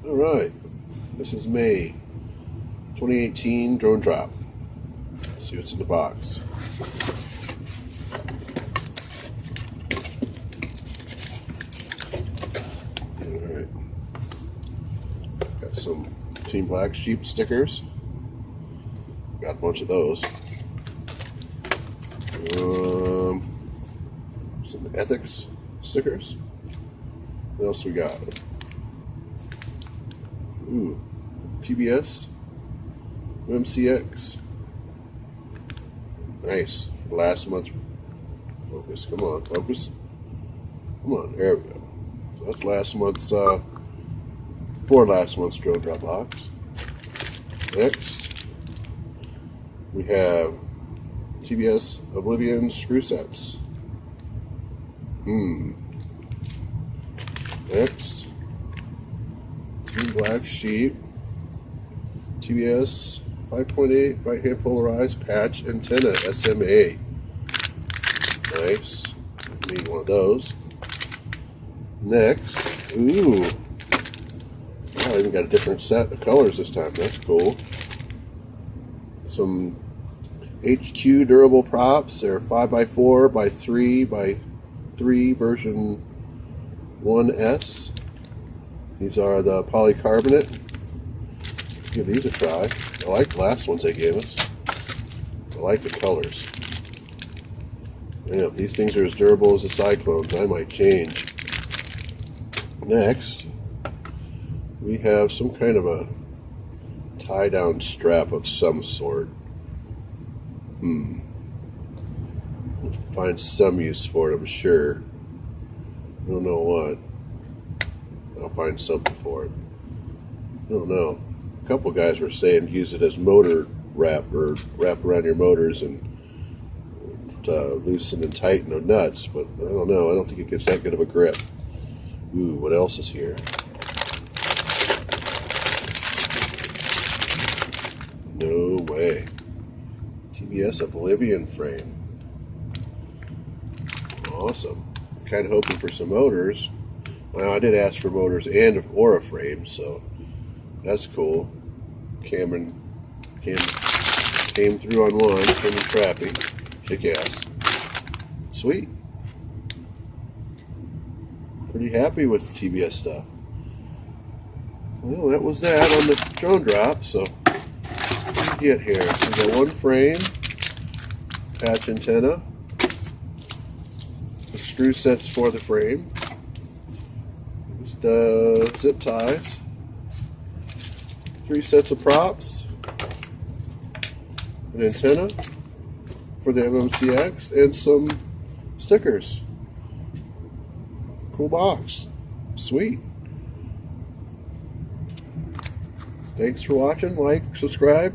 Alright, this is May 2018 drone drop. Let's see what's in the box. Alright, got some Team Black Sheep stickers. Got a bunch of those. Some ethics stickers. What else we got? Ooh, TBS, MCX. Nice. Last month's focus. Come on, focus. Come on, there we go. So that's last month's, for last month's drone drop box. Next, we have TBS Oblivion screw sets. Next, Team Black Sheep TBS 5.8 right hand polarized patch antenna SMA. Nice. Need one of those. Next, ooh, I even got a different set of colors this time. That's cool. Some HQ durable props. They're 5x4 by 3 by 3 version 1S. These are the polycarbonate. Give these a try. I like the last ones they gave us. I like the colors. Yeah, if these things are as durable as the Cyclones, I might change. Next, we have some kind of a tie-down strap of some sort. We'll find some use for it, I'm sure. I don't know what. I'll find something for it. I don't know. A couple guys were saying use it as motor wrap, or wrap around your motors and loosen and tighten the nuts, but I don't know. I don't think it gets that good of a grip. Ooh, what else is here? No way. TBS Oblivion frame. Awesome. I was kind of hoping for some motors. Well, I did ask for motors and or a frame, so that's cool. Cameron came through on one. Cameron Trappy. Kick ass. Sweet. Pretty happy with the TBS stuff. Well, that was that on the drone drop, so what do we get here? So we got one frame, patch antenna, the screw sets for the frame, just zip ties, 3 sets of props, an antenna for the MMCX, and some stickers. Cool box. Sweet. Thanks for watching. Like, subscribe.